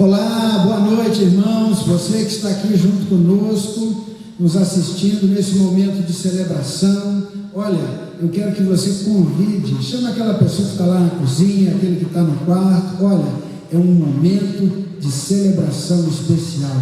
Olá, boa noite, irmãos. Você que está aqui junto conosco, nos assistindo nesse momento de celebração. Olha, eu quero que você convide, chama aquela pessoa que está lá na cozinha, aquele que está no quarto. Olha, é um momento de celebração especial.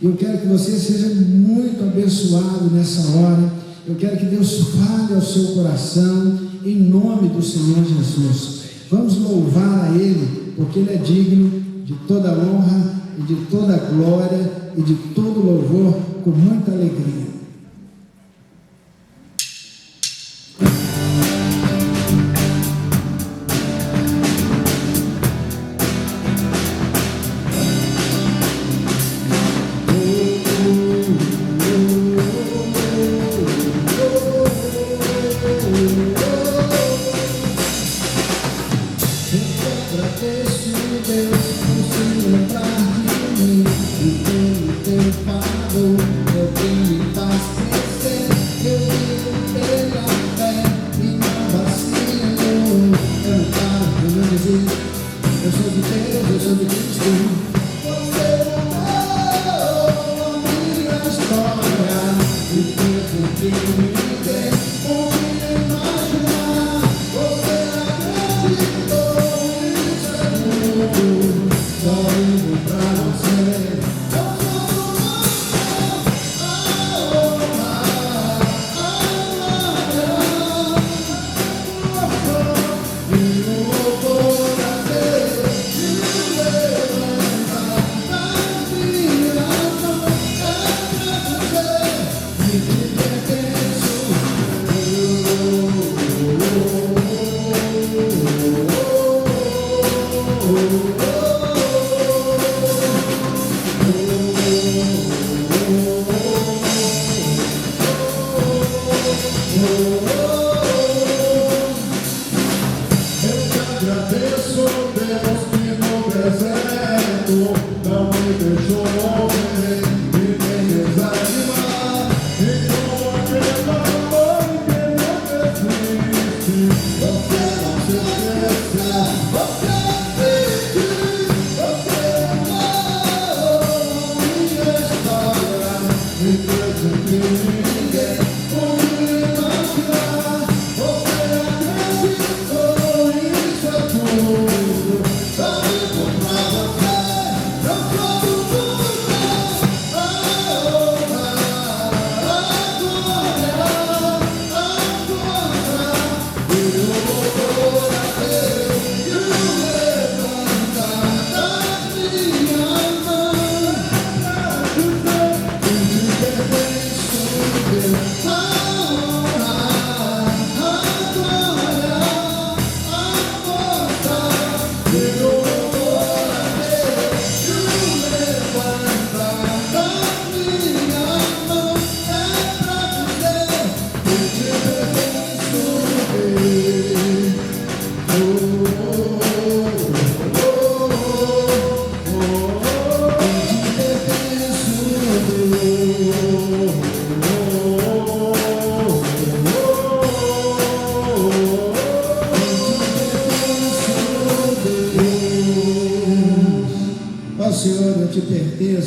Eu quero que você seja muito abençoado nessa hora. Eu quero que Deus fale ao seu coração, em nome do Senhor Jesus. Vamos louvar a Ele, porque Ele é digno de toda honra e de toda glória e de todo louvor, com muita alegria.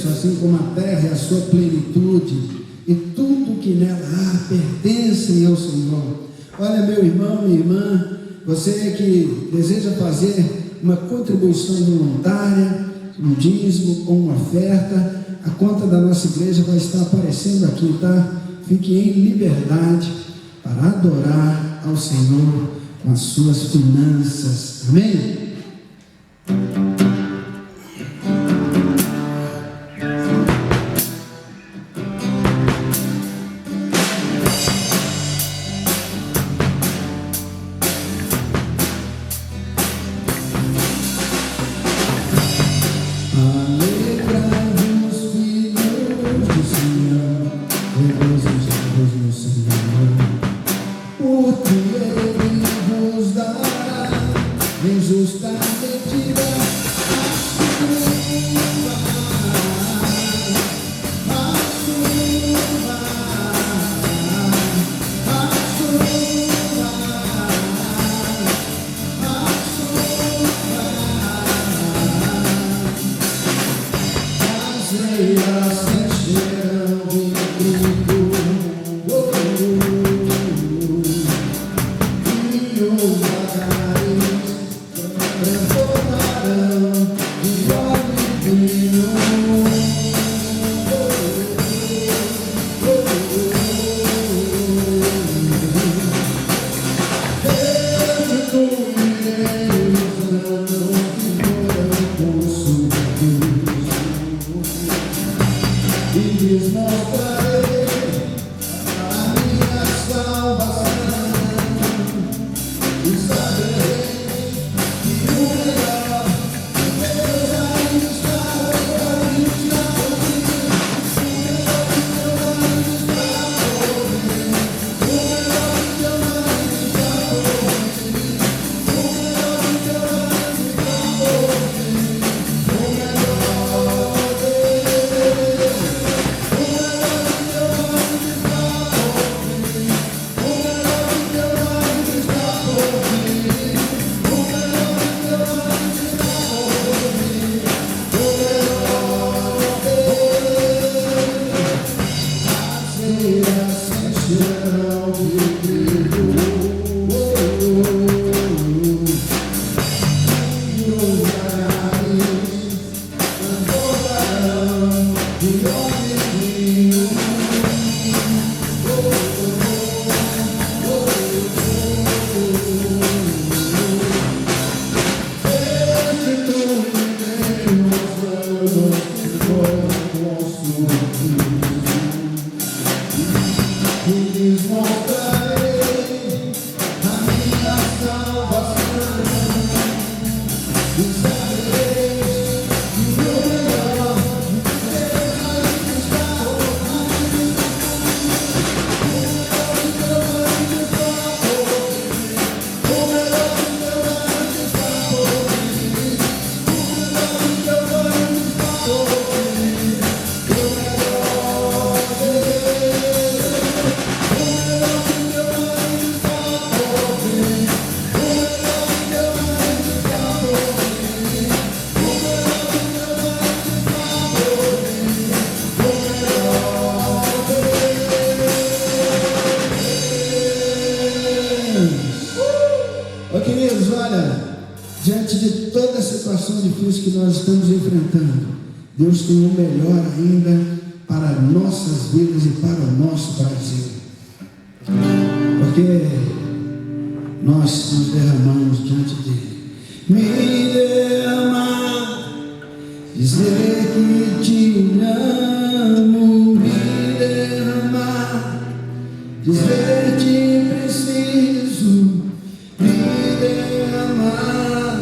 Assim como a terra e a sua plenitude, e tudo que nela há pertencem ao Senhor. Olha, meu irmão, minha irmã, você que deseja fazer uma contribuição voluntária, um dízimo ou uma oferta, a conta da nossa igreja vai estar aparecendo aqui, tá? Fique em liberdade para adorar ao Senhor com as suas finanças. Amém? Diante de toda a situação difícil que nós estamos enfrentando, Deus tem o melhor ainda para nossas vidas e para o nosso Brasil. Porque nós nos derramamos diante dele. Me derramar, dizer que te amo, me derramar, dizer que preciso, me derramar,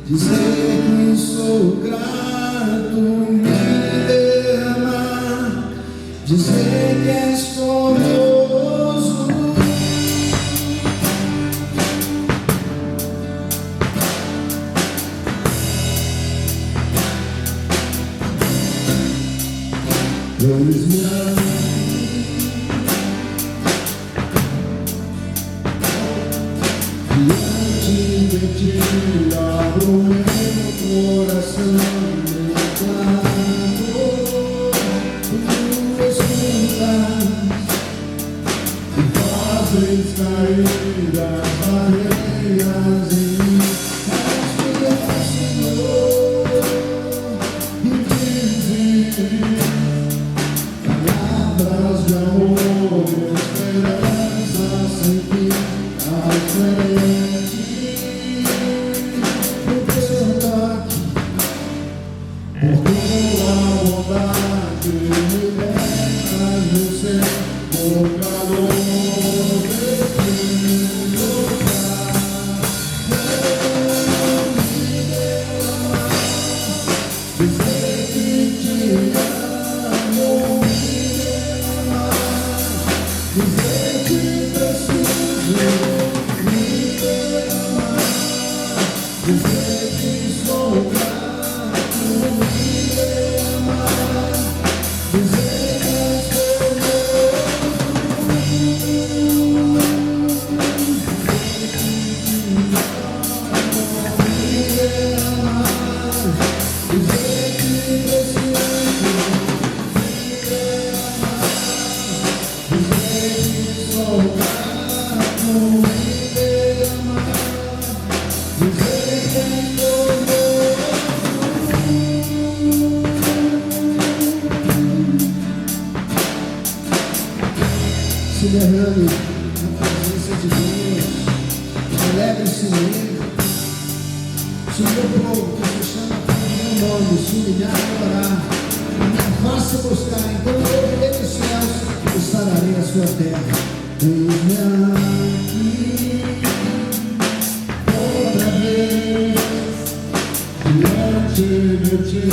dizer que sou grato, me derramar, dizer que és formoso. Eles me amam. Diante de ti abro meu coração, declaro, tu escutas e fazes cair as barreiras em mim. És Senhor, e dizes palavras de amor e esperança sem fim, à frente do teu toque, por tua bondade me deixas no céu, por calor deste lugar. Me derramar, dizer que te amo, dizer que preciso, me derramar, dizer que sou grato, me derramar, dizer que és me derramar, dizer que preciso, se derrame na presença de Deus, celebre-se nele. Se o meu povo que se chama pelo meu nome se humilhar e orar, a minha face buscar, então eu virei dos céus e sararei a sua terra. Eis-me aqui outra vez, diante de ti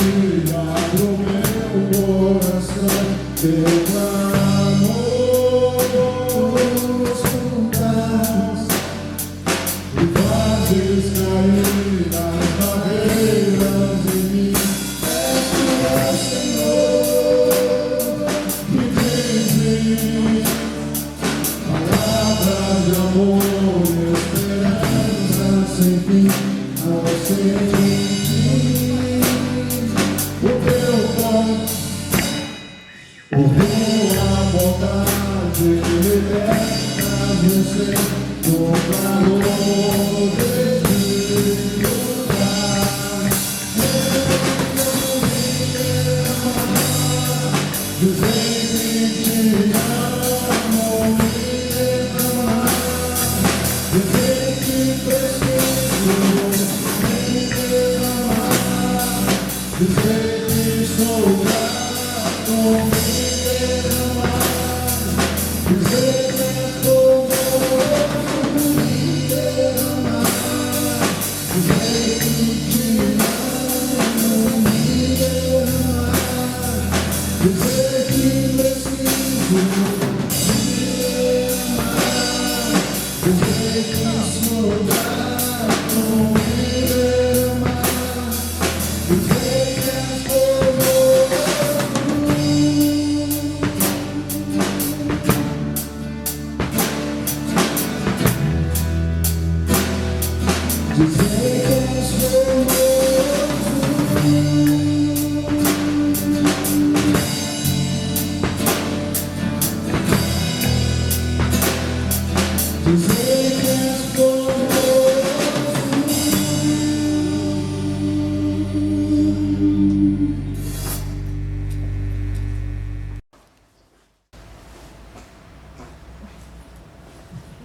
abro meu coração, teu clamor escutas e fazes cair as barreiras em mim. És tu, Senhor, me dizes palavras de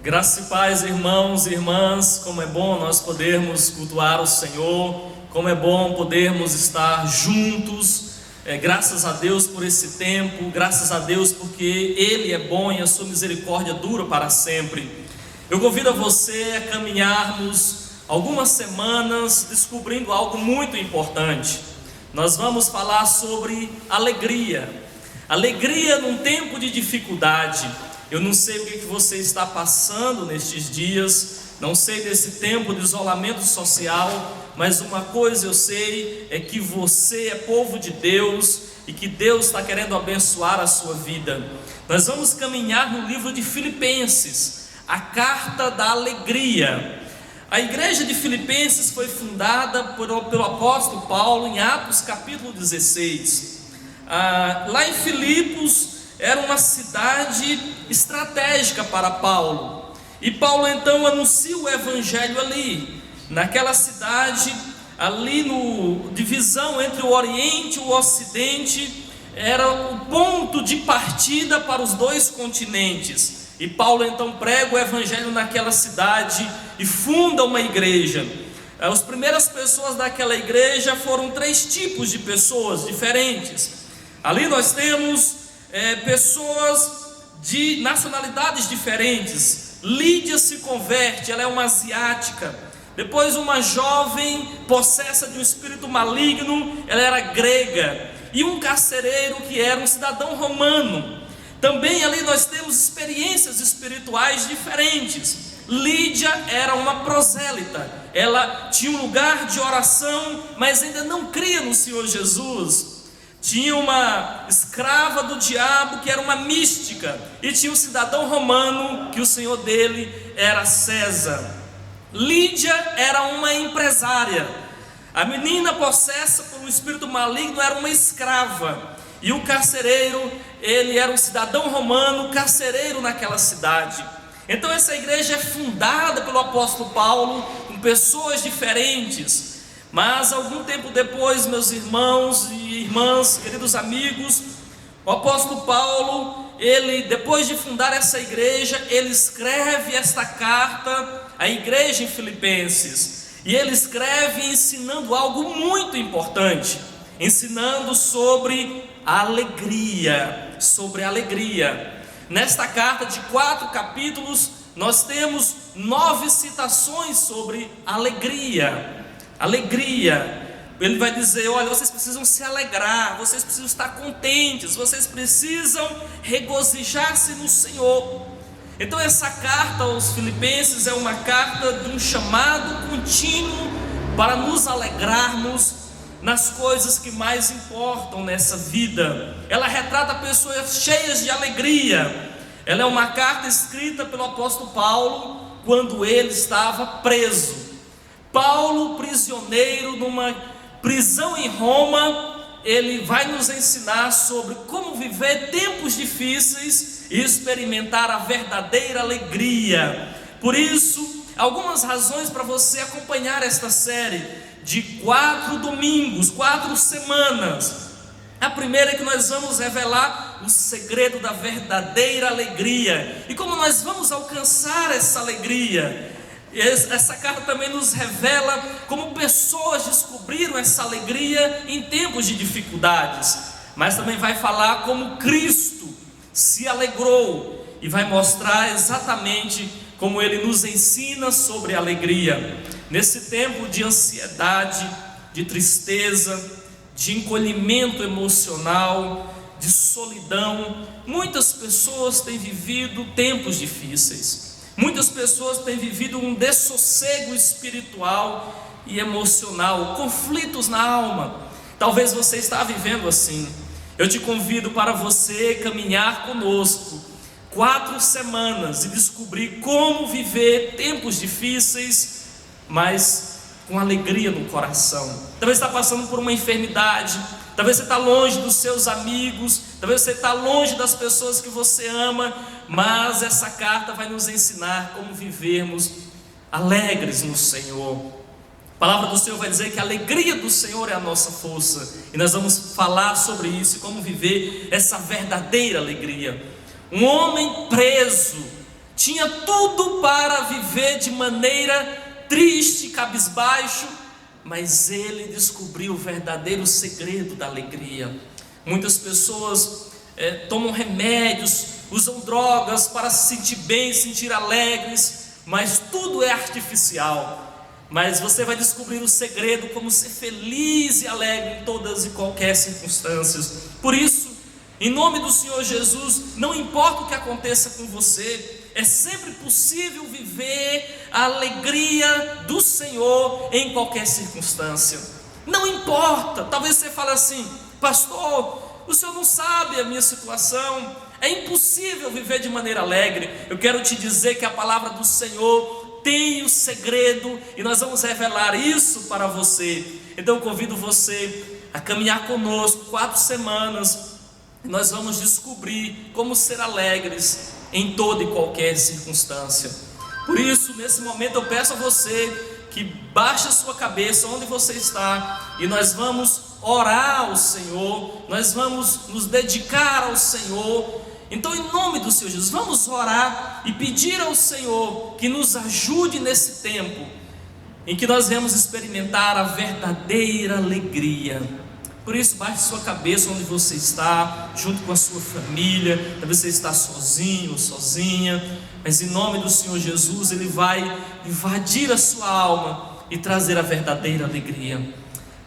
Graça e paz, irmãos e irmãs, como é bom nós podermos cultuar o Senhor, como é bom podermos estar juntos, graças a Deus por esse tempo, graças a Deus porque Ele é bom e a sua misericórdia dura para sempre. Eu convido a você a caminharmos algumas semanas descobrindo algo muito importante. Nós vamos falar sobre alegria, alegria num tempo de dificuldade. Eu não sei o que você está passando nestes dias, não sei desse tempo de isolamento social, mas uma coisa eu sei é que você é povo de Deus e que Deus está querendo abençoar a sua vida. Nós vamos caminhar no livro de Filipenses, a carta da alegria. A igreja de Filipenses foi fundada pelo apóstolo Paulo em Atos capítulo 16. Lá em Filipos era uma cidade estratégica para Paulo, e Paulo então anuncia o evangelho ali, naquela cidade, ali no divisão entre o Oriente e o Ocidente, era o ponto de partida para os dois continentes, e Paulo então prega o evangelho naquela cidade e funda uma igreja. As primeiras pessoas daquela igreja foram 3 tipos de pessoas diferentes. Ali nós temos pessoas de nacionalidades diferentes. Lídia se converte, ela é uma asiática. Depois uma jovem possessa de um espírito maligno, ela era grega. E um carcereiro que era um cidadão romano. Também ali nós temos experiências espirituais diferentes. Lídia era uma prosélita, ela tinha um lugar de oração, mas ainda não cria no Senhor Jesus. Tinha uma escrava do diabo que era uma mística, e tinha um cidadão romano que o senhor dele era César. Lídia era uma empresária. A menina possessa por um espírito maligno era uma escrava, e o carcereiro, ele era um cidadão romano, carcereiro naquela cidade. Então essa igreja é fundada pelo apóstolo Paulo, com pessoas diferentes. Mas algum tempo depois, meus irmãos e irmãs, queridos amigos, o apóstolo Paulo, ele, depois de fundar essa igreja, ele escreve esta carta à igreja em Filipenses. E ele escreve ensinando algo muito importante, ensinando sobre a alegria, Nesta carta de 4 capítulos, nós temos 9 citações sobre alegria. Ele vai dizer: olha, vocês precisam se alegrar, vocês precisam estar contentes, vocês precisam regozijar-se no Senhor. Então essa carta aos Filipenses é uma carta de um chamado contínuo para nos alegrarmos nas coisas que mais importam nessa vida. Ela retrata pessoas cheias de alegria. Ela é uma carta escrita pelo apóstolo Paulo quando ele estava preso. Paulo, prisioneiro numa prisão em Roma, ele vai nos ensinar sobre como viver tempos difíceis e experimentar a verdadeira alegria. Por isso, algumas razões para você acompanhar esta série de 4 domingos, 4 semanas. A primeira é que nós vamos revelar o segredo da verdadeira alegria. E como nós vamos alcançar essa alegria? Essa carta também nos revela como pessoas descobriram essa alegria em tempos de dificuldades. Mas também vai falar como Cristo se alegrou e vai mostrar exatamente como Ele nos ensina sobre a alegria. Nesse tempo de ansiedade, de tristeza, de encolhimento emocional, de solidão, muitas pessoas têm vivido tempos difíceis. Muitas pessoas têm vivido um dessossego espiritual e emocional, conflitos na alma. Talvez você está vivendo assim. Eu te convido para você caminhar conosco 4 semanas e descobrir como viver tempos difíceis, mas com alegria no coração. Talvez você está passando por uma enfermidade, talvez você está longe dos seus amigos, talvez você está longe das pessoas que você ama, mas essa carta vai nos ensinar como vivermos alegres no Senhor. A palavra do Senhor vai dizer que a alegria do Senhor é a nossa força, e nós vamos falar sobre isso e como viver essa verdadeira alegria. Um homem preso tinha tudo para viver de maneira triste, cabisbaixo, mas ele descobriu o verdadeiro segredo da alegria. Muitas pessoas tomam remédios, usam drogas para se sentir bem, se sentir alegres, mas tudo é artificial. Mas você vai descobrir o segredo, como ser feliz e alegre em todas e qualquer circunstâncias. Por isso, em nome do Senhor Jesus, não importa o que aconteça com você, é sempre possível viver a alegria do Senhor em qualquer circunstância. Não importa, talvez você fale assim: pastor, o senhor não sabe a minha situação, é impossível viver de maneira alegre. Eu quero te dizer que a palavra do Senhor tem o segredo e nós vamos revelar isso para você. Então eu convido você a caminhar conosco 4 semanas e nós vamos descobrir como ser alegres em toda e qualquer circunstância. Por isso, nesse momento eu peço a você que baixe a sua cabeça onde você está e nós vamos orar ao Senhor, nós vamos nos dedicar ao Senhor. Então, em nome do Senhor Jesus, vamos orar e pedir ao Senhor que nos ajude nesse tempo em que nós vamos experimentar a verdadeira alegria. Por isso, baixe sua cabeça onde você está, junto com a sua família. Talvez você está sozinho ou sozinha, mas em nome do Senhor Jesus, Ele vai invadir a sua alma e trazer a verdadeira alegria.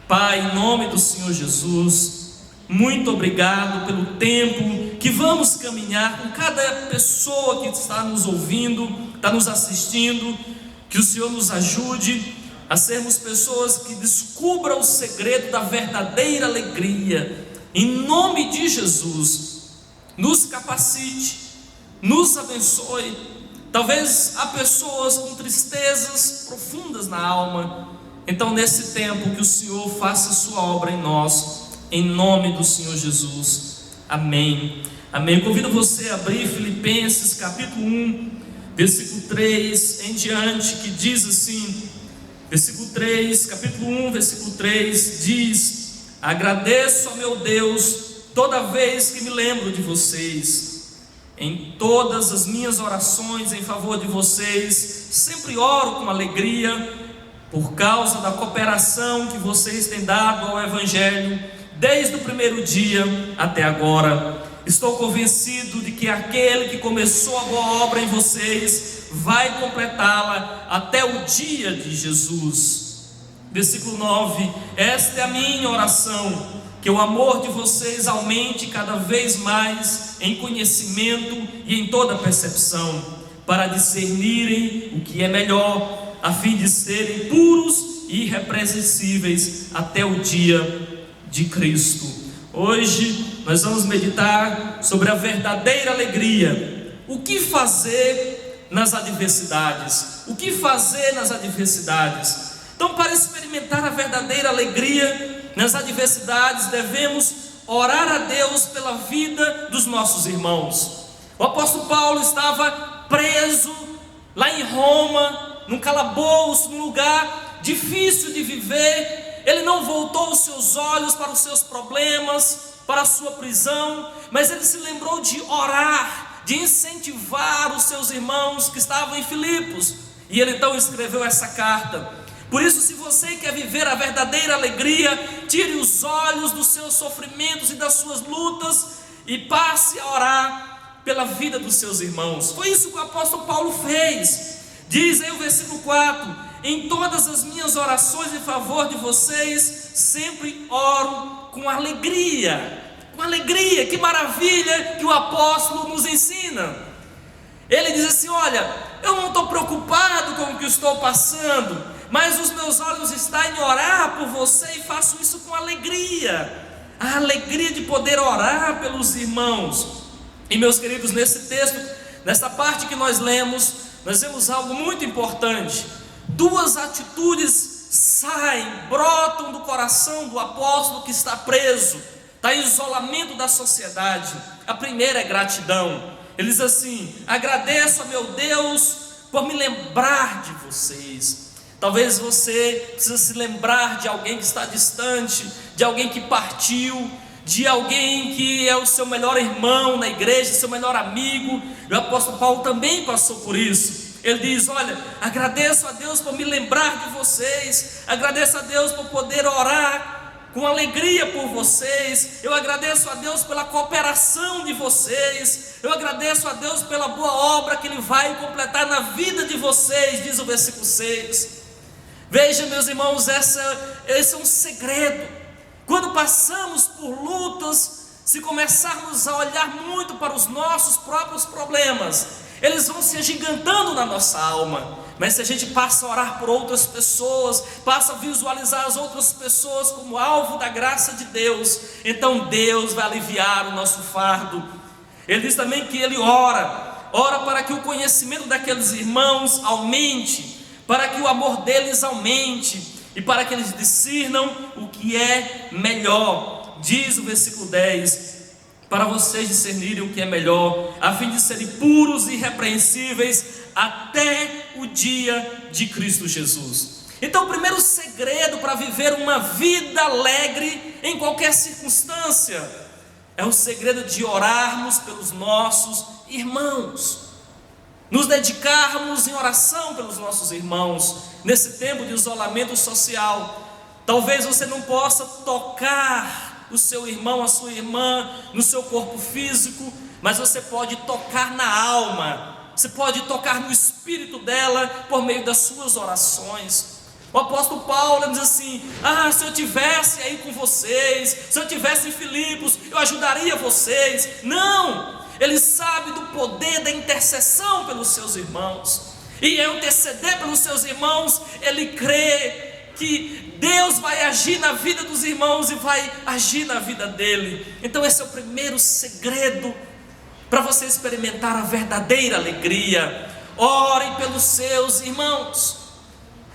Pai, em nome do Senhor Jesus, muito obrigado pelo tempo que vamos caminhar com cada pessoa que está nos ouvindo, está nos assistindo. Que o Senhor nos ajude a sermos pessoas que descubram o segredo da verdadeira alegria. Em nome de Jesus, nos capacite, nos abençoe. Talvez há pessoas com tristezas profundas na alma. Então, nesse tempo, que o Senhor faça a sua obra em nós, em nome do Senhor Jesus. Amém. Amém. Eu convido você a abrir Filipenses capítulo 1, versículo 3 em diante, que diz assim, versículo 3, capítulo 1, versículo 3, diz: agradeço ao meu Deus toda vez que me lembro de vocês. Em todas as minhas orações em favor de vocês, sempre oro com alegria, por causa da cooperação que vocês têm dado ao Evangelho, desde o primeiro dia até agora. Estou convencido de que aquele que começou a boa obra em vocês vai completá-la até o dia de Jesus. Versículo 9: esta é a minha oração, que o amor de vocês aumente cada vez mais em conhecimento e em toda percepção, para discernirem o que é melhor, a fim de serem puros e irrepreensíveis até o dia de Cristo. Hoje nós vamos meditar sobre a verdadeira alegria. O que fazer nas adversidades? O que fazer nas adversidades? Então, para experimentar a verdadeira alegria nas adversidades, devemos orar a Deus pela vida dos nossos irmãos. O apóstolo Paulo estava preso lá em Roma, num calabouço, num lugar difícil de viver. Ele não voltou os seus olhos para os seus problemas, para a sua prisão, mas ele se lembrou de orar, de incentivar os seus irmãos que estavam em Filipos, e ele então escreveu essa carta. Por isso, se você quer viver a verdadeira alegria, tire os olhos dos seus sofrimentos e das suas lutas e passe a orar pela vida dos seus irmãos. Foi isso que o apóstolo Paulo fez. Diz aí o versículo 4: em todas as minhas orações em favor de vocês, sempre oro com alegria. Com alegria, que maravilha que o apóstolo nos ensina. Ele diz assim: olha, eu não estou preocupado com o que estou passando, mas os meus olhos estão em orar por você, e faço isso com alegria. A alegria de poder orar pelos irmãos. E meus queridos, nesse texto, nessa parte que nós lemos, nós vemos algo muito importante. Duas atitudes brotam do coração do apóstolo que está preso, está em isolamento da sociedade. A primeira é gratidão. Ele diz assim: agradeço a meu Deus por me lembrar de vocês. Talvez você precise se lembrar de alguém que está distante, de alguém que partiu, de alguém que é o seu melhor irmão na igreja, seu melhor amigo. E o apóstolo Paulo também passou por isso. Ele diz: olha, agradeço a Deus por me lembrar de vocês, agradeço a Deus por poder orar com alegria por vocês, eu agradeço a Deus pela cooperação de vocês, eu agradeço a Deus pela boa obra que Ele vai completar na vida de vocês, diz o versículo 6. Veja, meus irmãos, esse é um segredo. Quando passamos por lutas, se começarmos a olhar muito para os nossos próprios problemas, eles vão se agigantando na nossa alma. Mas se a gente passa a orar por outras pessoas, passa a visualizar as outras pessoas como alvo da graça de Deus, então Deus vai aliviar o nosso fardo. Ele diz também que ele ora para que o conhecimento daqueles irmãos aumente, para que o amor deles aumente, e para que eles discernam o que é melhor. Diz o versículo 10: para vocês discernirem o que é melhor, a fim de serem puros e irrepreensíveis até o dia de Cristo Jesus. Então, o primeiro segredo para viver uma vida alegre em qualquer circunstância é o segredo de orarmos pelos nossos irmãos, nos dedicarmos em oração pelos nossos irmãos nesse tempo de isolamento social. Talvez você não possa tocar o seu irmão, a sua irmã no seu corpo físico, mas você pode tocar na alma, você pode tocar no espírito dela por meio das suas orações. O apóstolo Paulo diz assim: se eu tivesse aí com vocês, se eu tivesse em Filipos, eu ajudaria vocês. Não, ele sabe do poder da intercessão pelos seus irmãos, e ao interceder pelos seus irmãos, ele crê que Deus vai agir na vida dos irmãos e vai agir na vida dele. Então esse é o primeiro segredo para você experimentar a verdadeira alegria. Ore pelos seus irmãos.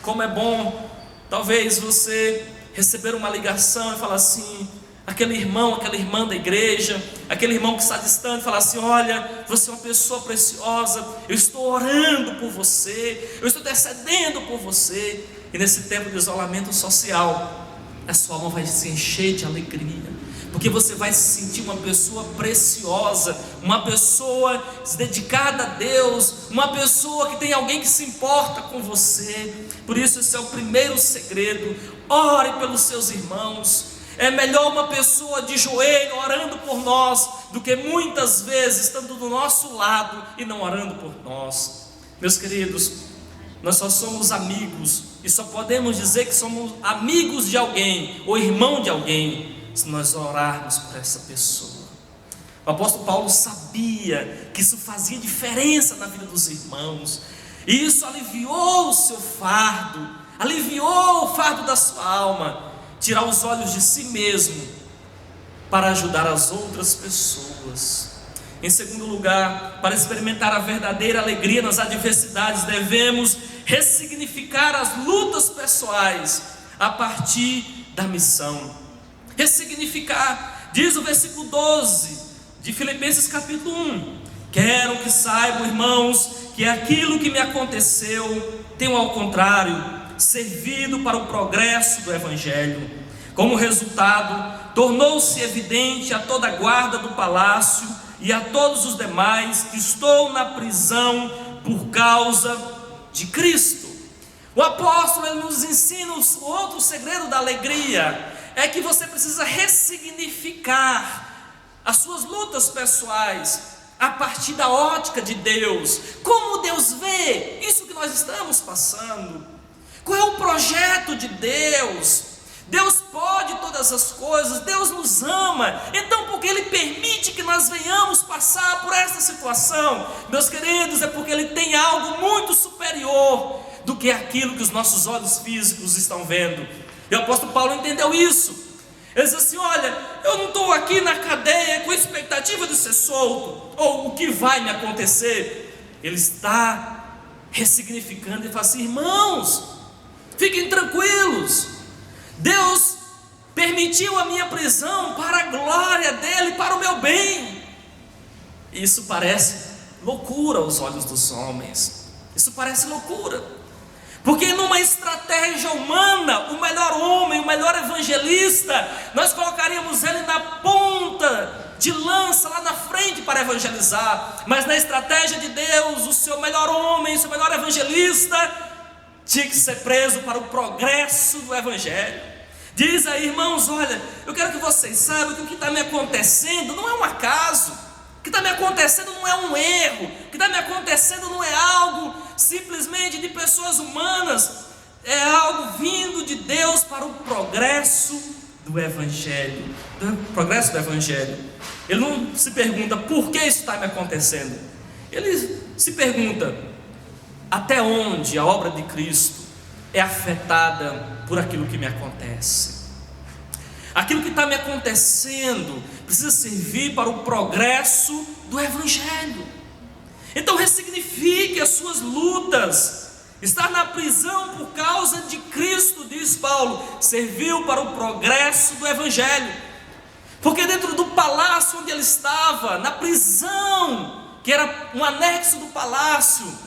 Como é bom, talvez você receber uma ligação e falar assim: aquele irmão, aquela irmã da igreja, aquele irmão que está distante, falar assim: olha, você é uma pessoa preciosa, eu estou orando por você, eu estou intercedendo por você. E nesse tempo de isolamento social, a sua alma vai se encher de alegria, porque você vai se sentir uma pessoa preciosa, uma pessoa dedicada a Deus, uma pessoa que tem alguém que se importa com você. Por isso esse é o primeiro segredo: ore pelos seus irmãos. É melhor uma pessoa de joelho orando por nós, do que muitas vezes estando do nosso lado e não orando por nós. Meus queridos, nós só somos amigos, e só podemos dizer que somos amigos de alguém, ou irmão de alguém, se nós orarmos por essa pessoa. O apóstolo Paulo sabia que isso fazia diferença na vida dos irmãos, e isso aliviou o seu fardo, aliviou o fardo da sua alma, tirar os olhos de si mesmo para ajudar as outras pessoas. Em segundo lugar, para experimentar a verdadeira alegria nas adversidades, devemos ressignificar as lutas pessoais a partir da missão. Ressignificar, diz o versículo 12 de Filipenses capítulo 1, Quero que saibam, irmãos, que aquilo que me aconteceu tem, ao contrário, servido para o progresso do Evangelho. Como resultado, tornou-se evidente a toda a guarda do palácio e a todos os demais que estou na prisão por causa de Cristo. O apóstolo, ele nos ensina o outro segredo da alegria, é que você precisa ressignificar as suas lutas pessoais a partir da ótica de Deus. Como Deus vê isso que nós estamos passando? Qual é o projeto de Deus? Deus pode todas as coisas, Deus nos ama. Então, porque Ele permite que nós venhamos passar por essa situação, meus queridos, é porque Ele tem algo muito superior do que aquilo que os nossos olhos físicos estão vendo. E o apóstolo Paulo entendeu isso. Ele diz assim: olha, eu não estou aqui na cadeia com a expectativa de ser solto, ou o que vai me acontecer. Ele está ressignificando e fala assim: irmãos, fiquem tranquilos, Deus permitiu a minha prisão para a glória dele, para o meu bem. Isso parece loucura aos olhos dos homens, isso parece loucura, porque numa estratégia humana, o melhor homem, o melhor evangelista, nós colocaríamos ele na ponta de lança, lá na frente para evangelizar. Mas na estratégia de Deus, o seu melhor homem, o seu melhor evangelista tinha que ser preso para o progresso do Evangelho. Diz aí, irmãos, olha, eu quero que vocês saibam que o que está me acontecendo não é um acaso, o que está me acontecendo não é um erro, o que está me acontecendo não é algo simplesmente de pessoas humanas, é algo vindo de Deus para o progresso do Evangelho. Progresso do Evangelho. Ele não se pergunta por que isso está me acontecendo, ele se pergunta até onde a obra de Cristo é afetada por aquilo que me acontece. Aquilo que está me acontecendo precisa servir para o progresso do Evangelho. Então ressignifique as suas lutas. Estar na prisão por causa de Cristo, diz Paulo, serviu para o progresso do Evangelho. Porque dentro do palácio onde ele estava, na prisão, que era um anexo do palácio,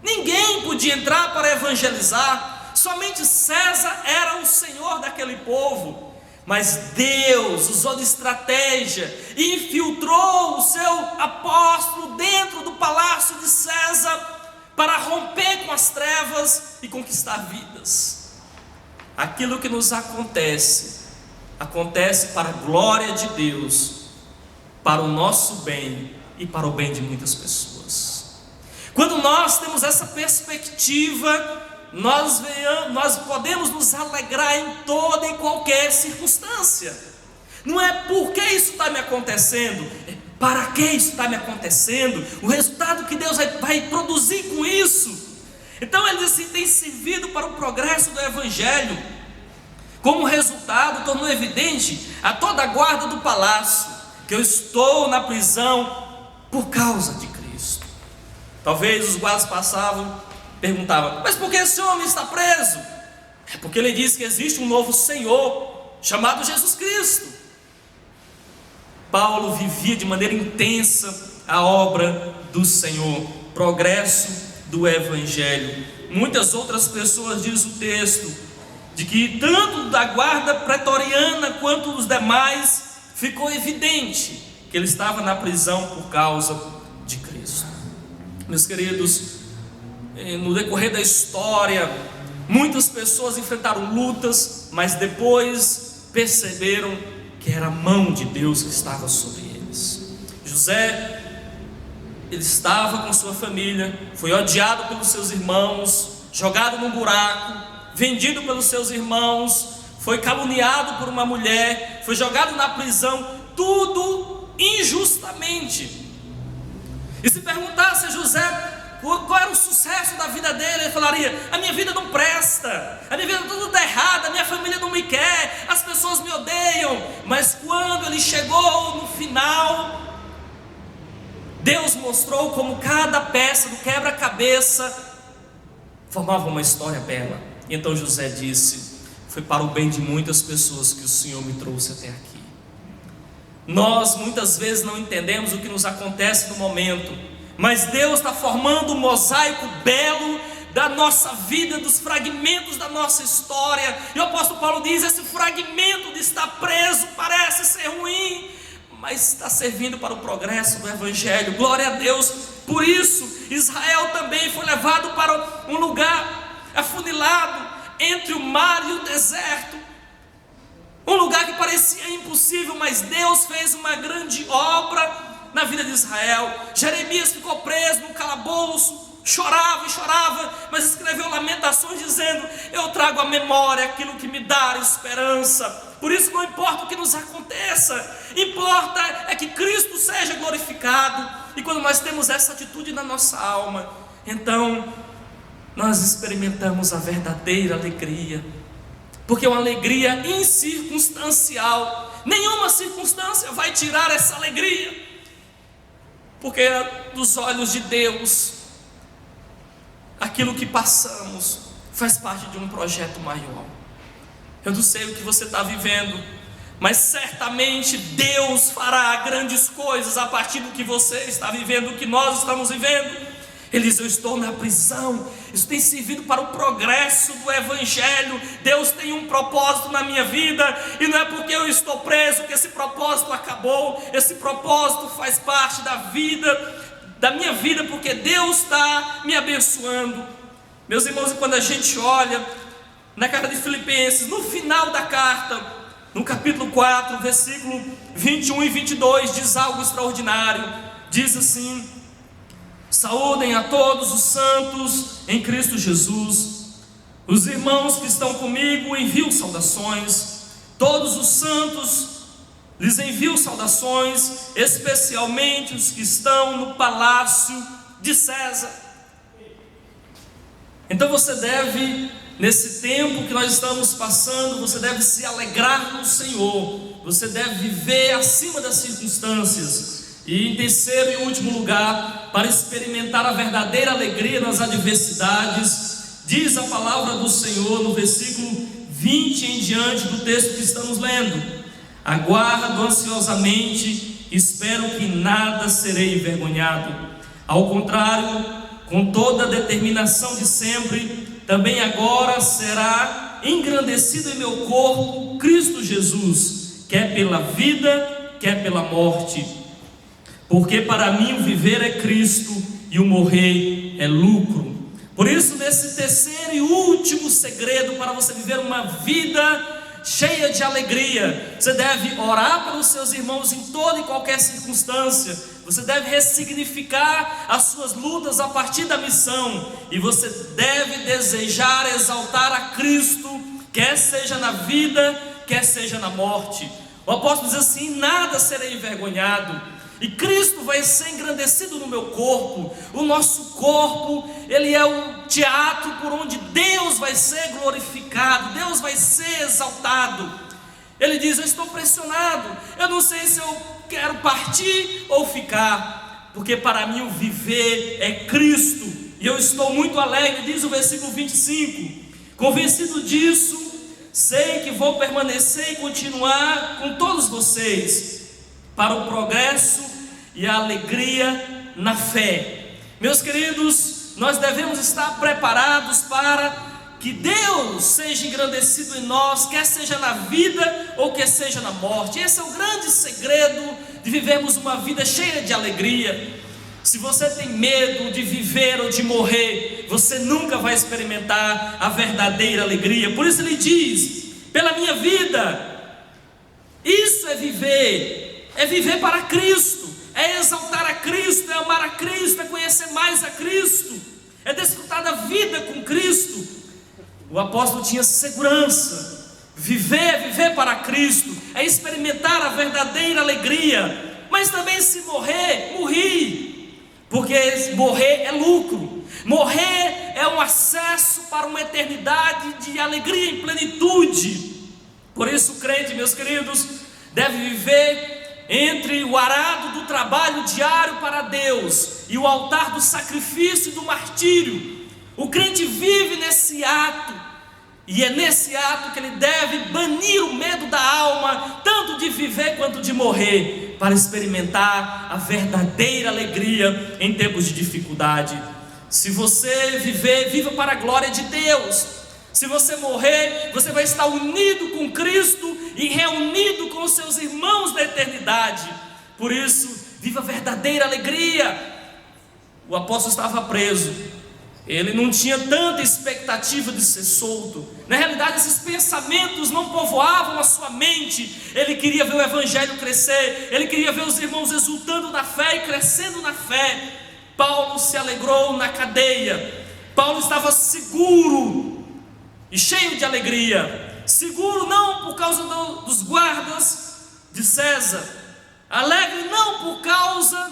ninguém podia entrar para evangelizar, somente César era o senhor daquele povo. Mas Deus usou de estratégia e infiltrou o seu apóstolo dentro do palácio de César para romper com as trevas e conquistar vidas. Aquilo que nos acontece, acontece para a glória de Deus, para o nosso bem e para o bem de muitas pessoas. Quando nós temos essa perspectiva, nós podemos nos alegrar em toda e qualquer circunstância. Não é porque isso está me acontecendo, é para que isso está me acontecendo, o resultado que Deus vai produzir com isso. Então ele diz assim: tem servido para o progresso do Evangelho. Como resultado, tornou evidente a toda a guarda do palácio que eu estou na prisão por causa de Cristo. Talvez os guardas passavam, perguntavam: mas por que esse homem está preso? É porque ele diz que existe um novo Senhor chamado Jesus Cristo. Paulo vivia de maneira intensa a obra do Senhor, progresso do Evangelho. Muitas outras pessoas, diz o texto, de que tanto da guarda pretoriana quanto dos demais ficou evidente que ele estava na prisão por causa de Cristo. Meus queridos, no decorrer da história, muitas pessoas enfrentaram lutas, mas depois perceberam que era a mão de Deus que estava sobre eles. José, ele estava com sua família, foi odiado pelos seus irmãos, jogado num buraco, vendido pelos seus irmãos, foi caluniado por uma mulher, foi jogado na prisão, tudo injustamente. E se perguntasse a José qual era o sucesso da vida dele, ele falaria: a minha vida não presta, a minha vida tudo está errado, a minha família não me quer, as pessoas me odeiam. Mas quando ele chegou no final, Deus mostrou como cada peça do quebra-cabeça formava uma história bela. E então José disse: foi para o bem de muitas pessoas que o Senhor me trouxe até aqui. Nós muitas vezes não entendemos o que nos acontece no momento, mas Deus está formando um mosaico belo da nossa vida, dos fragmentos da nossa história. E o apóstolo Paulo diz: esse fragmento de estar preso parece ser ruim, mas está servindo para o progresso do Evangelho. Glória a Deus. Por isso Israel também foi levado para um lugar afunilado entre o mar e o deserto, um lugar que parecia impossível, mas Deus fez uma grande obra na vida de Israel. Jeremias ficou preso no calabouço, chorava e chorava, mas escreveu lamentações dizendo: eu trago à memória aquilo que me dá esperança. Por isso não importa o que nos aconteça, importa é que Cristo seja glorificado. E quando nós temos essa atitude na nossa alma, então nós experimentamos a verdadeira alegria, porque é uma alegria incircunstancial. Nenhuma circunstância vai tirar essa alegria, porque dos olhos de Deus, aquilo que passamos faz parte de um projeto maior. Eu não sei o que você está vivendo, mas certamente Deus fará grandes coisas a partir do que você está vivendo, do que nós estamos vivendo. Ele diz: eu estou na prisão, isso tem servido para o progresso do Evangelho. Deus tem um propósito na minha vida, e não é porque eu estou preso que esse propósito acabou. Esse propósito faz parte da minha vida, porque Deus está me abençoando. Meus irmãos, e quando a gente olha na carta de Filipenses, no final da carta, no capítulo 4, versículo 21 e 22, diz algo extraordinário. Diz assim: saúdem a todos os santos em Cristo Jesus. Os irmãos que estão comigo enviam saudações. Todos os santos lhes enviam saudações, especialmente os que estão no palácio de César. Então você deve, nesse tempo que nós estamos passando, você deve se alegrar no Senhor. Você deve viver acima das circunstâncias. E em terceiro e último lugar, para experimentar a verdadeira alegria nas adversidades, diz a palavra do Senhor no versículo 20 em diante do texto que estamos lendo: aguardo ansiosamente, espero que nada serei envergonhado. Ao contrário, com toda a determinação de sempre, também agora será engrandecido em meu corpo Cristo Jesus, quer pela vida, quer pela morte. Porque para mim o viver é Cristo e o morrer é lucro. Por isso, nesse terceiro e último segredo para você viver uma vida cheia de alegria, você deve orar pelos seus irmãos em toda e qualquer circunstância. Você deve ressignificar as suas lutas a partir da missão, e você deve desejar exaltar a Cristo, quer seja na vida, quer seja na morte. O apóstolo diz assim: nada serei envergonhado. E Cristo vai ser engrandecido no meu corpo. O nosso corpo, ele é o teatro por onde Deus vai ser glorificado, Deus vai ser exaltado. Ele diz: eu estou pressionado, eu não sei se eu quero partir ou ficar, porque para mim o viver é Cristo, e eu estou muito alegre. Diz o versículo 25: convencido disso, sei que vou permanecer e continuar com todos vocês para o progresso e a alegria na fé. Meus queridos, nós devemos estar preparados para que Deus seja engrandecido em nós, quer seja na vida ou quer seja na morte. Esse é o grande segredo de vivermos uma vida cheia de alegria. Se você tem medo de viver ou de morrer, você nunca vai experimentar a verdadeira alegria. Por isso ele diz: pela minha vida, isso é viver para Cristo, é exaltar a Cristo, é amar a Cristo, é conhecer mais a Cristo, é desfrutar da vida com Cristo. O apóstolo tinha segurança. Viver para Cristo é experimentar a verdadeira alegria. Mas também, se morrer, morri, porque morrer é lucro. Morrer é um acesso para uma eternidade de alegria em plenitude. Por isso o crente, meus queridos, deve viver entre o arado do trabalho diário para Deus e o altar do sacrifício e do martírio. O crente vive nesse ato E é nesse ato que ele deve banir o medo da alma, tanto de viver quanto de morrer, para experimentar a verdadeira alegria em tempos de dificuldade. Se você viver, viva para a glória de Deus. Se você morrer, você vai estar unido com Cristo e reunido com os seus irmãos da eternidade. Por isso, viva a verdadeira alegria. O apóstolo estava preso. Ele não tinha tanta expectativa de ser solto. Na realidade, esses pensamentos não povoavam a sua mente. Ele queria ver o evangelho crescer. Ele queria ver os irmãos exultando na fé e crescendo na fé. Paulo se alegrou na cadeia. Paulo estava seguro e cheio de alegria. Seguro não por causa dos guardas de César. Alegre não por causa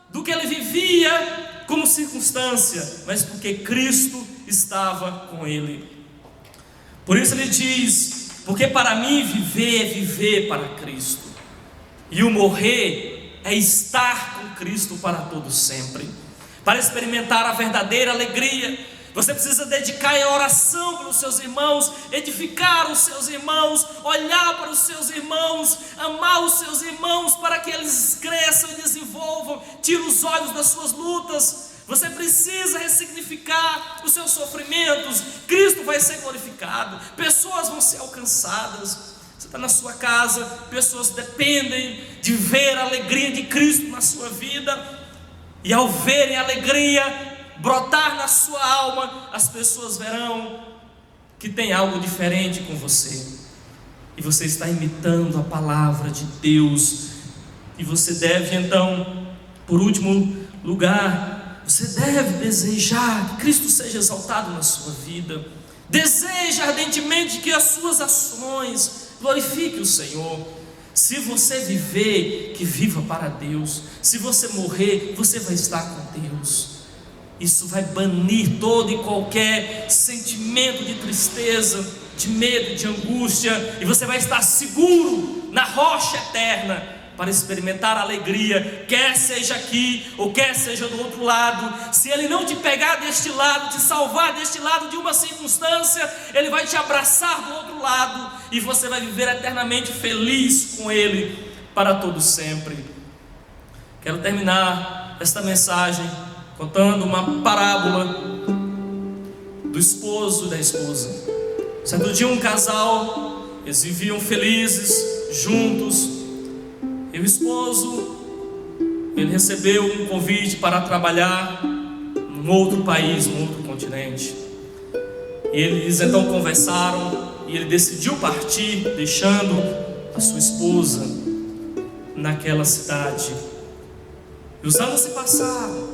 do que ele vivia como circunstância, mas porque Cristo estava com ele. Por isso ele diz: porque para mim viver é viver para Cristo, e o morrer é estar com Cristo para todo sempre. Para experimentar a verdadeira alegria, você precisa dedicar a oração pelos seus irmãos, edificar os seus irmãos, olhar para os seus irmãos, amar os seus irmãos para que eles cresçam e desenvolvam. Tira os olhos das suas lutas. Você precisa ressignificar os seus sofrimentos. Cristo vai ser glorificado, pessoas vão ser alcançadas. Você está na sua casa, pessoas dependem de ver a alegria de Cristo na sua vida, e ao verem a alegria brotar na sua alma, as pessoas verão que tem algo diferente com você, e você está imitando a palavra de Deus. E você deve então, por último lugar, você deve desejar que Cristo seja exaltado na sua vida. Deseja ardentemente que as suas ações glorifiquem o Senhor. Se você viver, que viva para Deus. Se você morrer, você vai estar com Deus. Isso vai banir todo e qualquer sentimento de tristeza, de medo, de angústia, e você vai estar seguro na rocha eterna para experimentar a alegria, quer seja aqui ou quer seja do outro lado. Se Ele não te pegar deste lado, te salvar deste lado de uma circunstância, Ele vai te abraçar do outro lado, e você vai viver eternamente feliz com Ele para todo sempre. Quero terminar esta mensagem contando uma parábola do esposo e da esposa. Certo dia um casal, eles viviam felizes, juntos, e o esposo, ele recebeu um convite para trabalhar num outro país, num outro continente. E eles então conversaram, e ele decidiu partir, deixando a sua esposa naquela cidade. E os anos se passaram.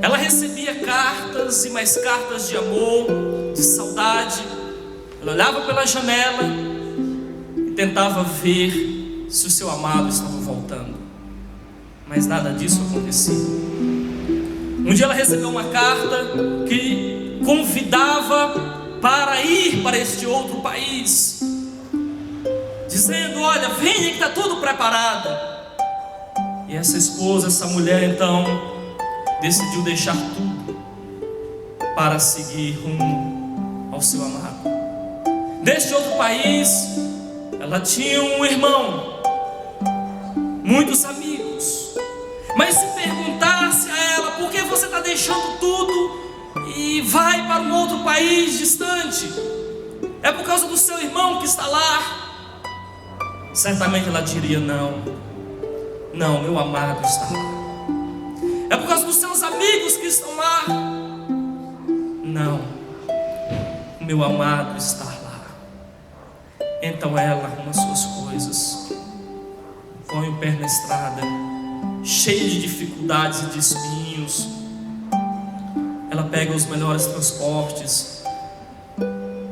Ela recebia cartas e mais cartas de amor, de saudade. Ela olhava pela janela e tentava ver se o seu amado estava voltando, mas nada disso acontecia. Um dia ela recebeu uma carta que convidava para ir para este outro país, dizendo: olha, venha que está tudo preparado. E essa esposa, essa mulher então decidiu deixar tudo para seguir rumo ao seu amado. Neste outro país, ela tinha um irmão, muitos amigos, mas se perguntasse a ela: por que você está deixando tudo e vai para um outro país distante? É por causa do seu irmão que está lá? Certamente ela diria: não, meu amado está lá. É por causa dos seus amigos que estão lá? Não, meu amado está lá. Então ela arruma suas coisas, põe o pé na estrada, cheia de dificuldades e de espinhos. Ela pega os melhores transportes,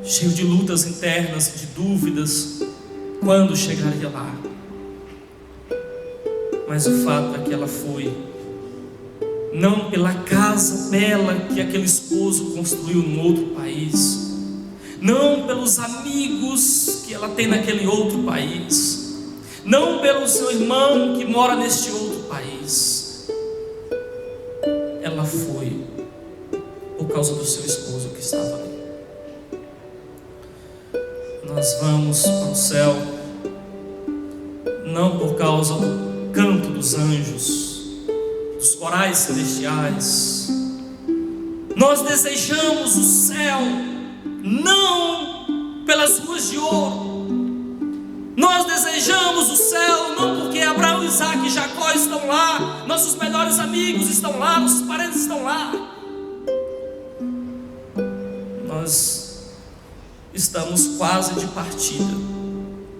cheio de lutas internas, de dúvidas, quando chegaria lá. Mas o fato é que ela foi, não pela casa bela que aquele esposo construiu num outro país, não pelos amigos que ela tem naquele outro país, não pelo seu irmão que mora neste outro país. Ela foi por causa do seu esposo que estava ali. Nós vamos para o céu não por causa do canto dos anjos, dos corais celestiais. Nós desejamos o céu não pelas ruas de ouro. Nós desejamos o céu não porque Abraão, Isaac e Jacó estão lá, nossos melhores amigos estão lá, nossos parentes estão lá. Nós estamos quase de partida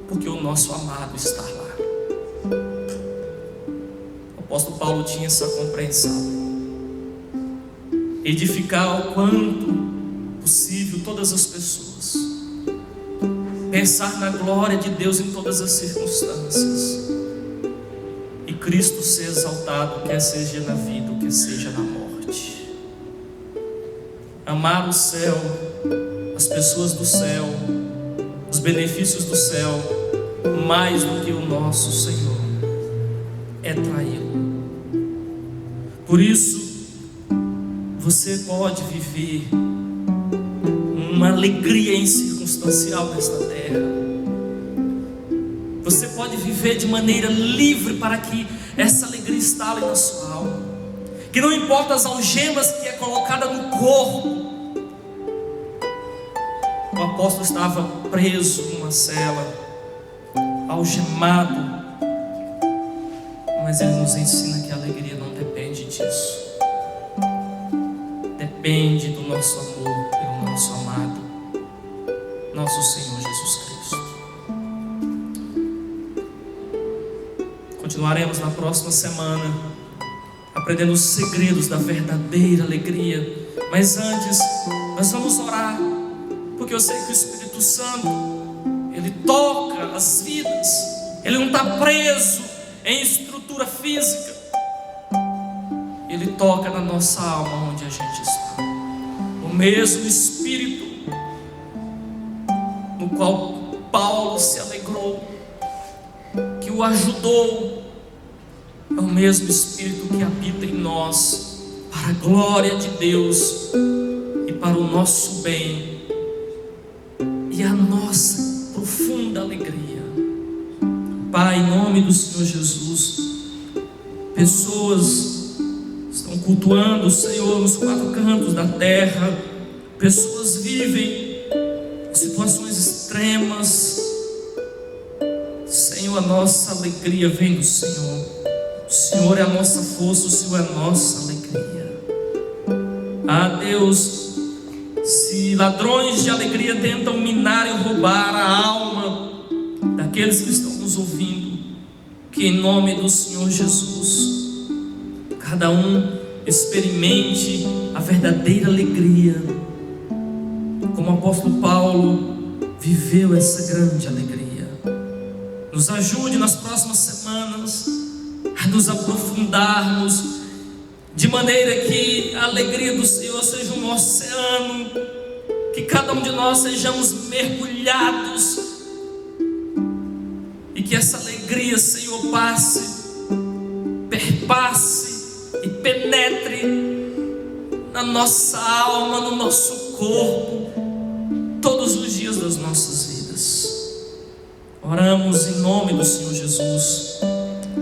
porque o nosso amado está lá. O apóstolo Paulo tinha essa compreensão. Edificar o quanto possível todas as pessoas, pensar na glória de Deus em todas as circunstâncias, e Cristo ser exaltado, quer seja na vida ou quer seja na morte. Amar o céu, as pessoas do céu, os benefícios do céu, mais do que o nosso Senhor, é traí-lo. Por isso, você pode viver uma alegria incircunstancial nesta terra. Você pode viver de maneira livre para que essa alegria instale na sua alma. Que não importa as algemas que é colocada no corpo. O apóstolo estava preso numa cela, algemado, mas ele nos ensina que a alegria não depende disso. Depende do nosso amor pelo nosso amado, nosso Senhor Jesus Cristo. Continuaremos na próxima semana aprendendo os segredos da verdadeira alegria. Mas antes, nós vamos orar, porque eu sei que o Espírito Santo, ele toca as vidas. Ele não está preso em estrutura física. Ele toca na nossa alma onde a gente está. O mesmo Espírito no qual Paulo se alegrou, que o ajudou, é o mesmo Espírito que habita em nós, para a glória de Deus e para o nosso bem e a nossa profunda alegria. Pai, em nome do Senhor Jesus, pessoas estão cultuando o Senhor nos quatro cantos da terra, pessoas vivem situações extremas. Senhor, a nossa alegria vem do Senhor. O Senhor é a nossa força, o Senhor é a nossa alegria. Ah, Deus, se ladrões de alegria tentam minar e roubar a alma daqueles que estão nos ouvindo, que em nome do Senhor Jesus, cada um experimente a verdadeira alegria, como o apóstolo Paulo viveu essa grande alegria. Nos ajude nas próximas semanas a nos aprofundarmos, de maneira que a alegria do Senhor seja um oceano, que cada um de nós sejamos mergulhados, e que essa alegria, Senhor, perpasse e penetre na nossa alma, no nosso corpo, todos os dias das nossas vidas. Oramos em nome do Senhor Jesus.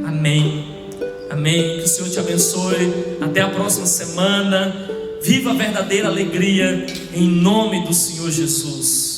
Amém. Amém. Que o Senhor te abençoe. Até a próxima semana. Viva a verdadeira alegria em nome do Senhor Jesus.